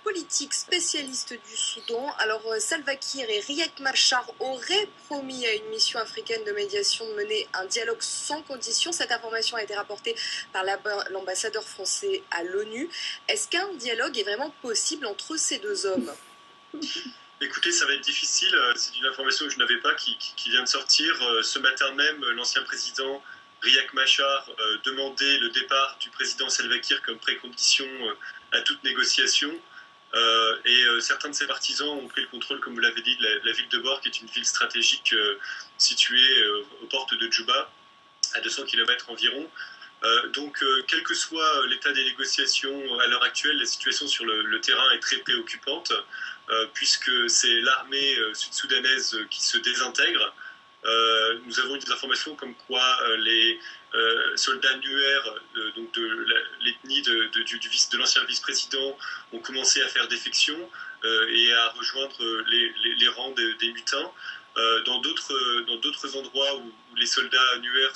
Politique spécialiste du Soudan. Alors Salva Kiir et Riek Machar auraient promis à une mission africaine de médiation de mener un dialogue sans condition. Cette information a été rapportée par l'ambassadeur français à l'ONU. Est-ce qu'un dialogue est vraiment possible entre ces deux hommes ? Écoutez, ça va être difficile. C'est une information que je n'avais pas qui vient de sortir. Ce matin même, l'ancien président Riek Machar demandait le départ du président Salva Kiir comme précondition à toute négociation. Certains de ses partisans ont pris le contrôle, comme vous l'avez dit, de la ville de Bor, qui est une ville stratégique située aux portes de Djouba, à 200 km environ. Quel que soit l'état des négociations à l'heure actuelle, la situation sur le terrain est très préoccupante, puisque c'est l'armée sud-soudanaise qui se désintègre. Nous avons des informations comme quoi les soldats Nuer, donc de l'ethnie de l'ancien vice-président, ont commencé à faire défection et à rejoindre les rangs des mutins. Dans d'autres endroits où les soldats Nuer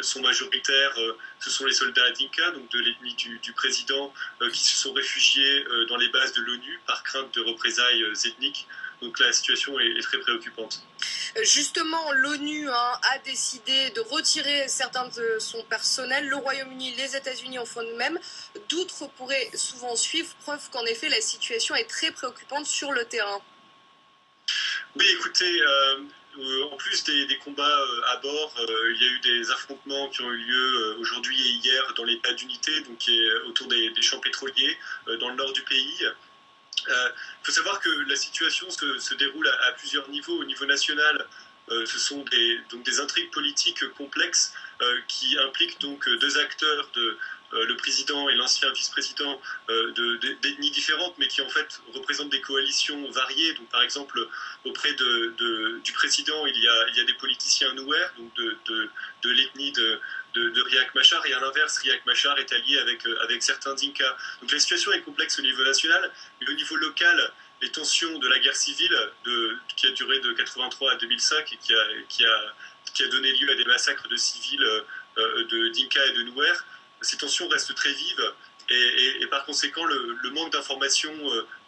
sont majoritaires, ce sont les soldats Dinka, donc de l'ethnie du président, qui se sont réfugiés dans les bases de l'ONU par crainte de représailles ethniques. Donc la situation est très préoccupante. Justement, l'ONU a décidé de retirer certains de son personnel. Le Royaume-Uni, les États-Unis en font de même. D'autres pourraient souvent suivre, preuve qu'en effet la situation est très préoccupante sur le terrain. Oui, écoutez, en plus des combats à bord, il y a eu des affrontements qui ont eu lieu aujourd'hui et hier dans l'État d'unité, donc qui est autour des champs pétroliers dans le nord du pays. Il faut savoir que la situation se déroule à plusieurs niveaux. Au niveau national, ce sont des intrigues politiques complexes qui impliquent donc deux acteurs, le président et l'ancien vice-président, d'ethnies différentes, mais qui en fait représentent des coalitions variées. Donc, par exemple, auprès du président, il y a des politiciens Nuer, donc de l'ethnie de Riek Machar, et à l'inverse, Riek Machar est allié avec certains Dinka. Donc la situation est complexe au niveau national, mais au niveau local, les tensions de la guerre civile qui a duré de 83 à 2005 et qui a donné lieu à des massacres de civils de Dinka et de Nuer, ces tensions restent très vives. Et par conséquent, le manque d'informations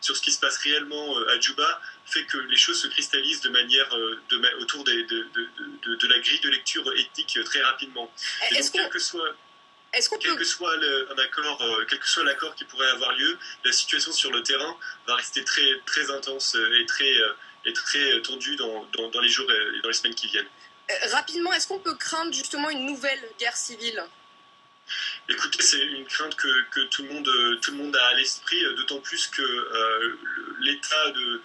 sur ce qui se passe réellement à Djouba fait que les choses se cristallisent de manière autour de la grille de lecture ethnique très rapidement. Et donc, quel que soit l'accord qui pourrait avoir lieu, la situation sur le terrain va rester très, très intense et très tendue dans les jours et dans les semaines qui viennent. Rapidement, est-ce qu'on peut craindre justement une nouvelle guerre civile ? Écoutez, c'est une crainte que tout le monde a à l'esprit, d'autant plus que l'état de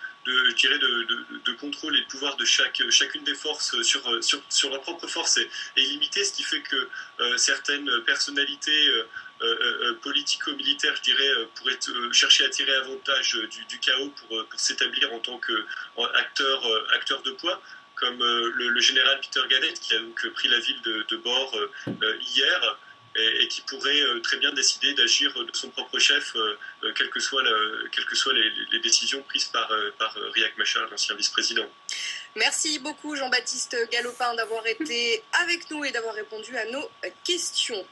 contrôle et de pouvoir de chacune des forces sur leur propre force est limité, ce qui fait que certaines personnalités politico-militaires, je dirais, pourraient chercher à tirer avantage du chaos pour s'établir en tant qu'acteur de poids, comme le général Peter Gadet, qui a donc pris la ville de Bor hier, et qui pourrait très bien décider d'agir de son propre chef, quelles que soient les décisions prises par Riek Machar, l'ancien vice-président. Merci beaucoup Jean-Baptiste Galopin d'avoir été avec nous et d'avoir répondu à nos questions.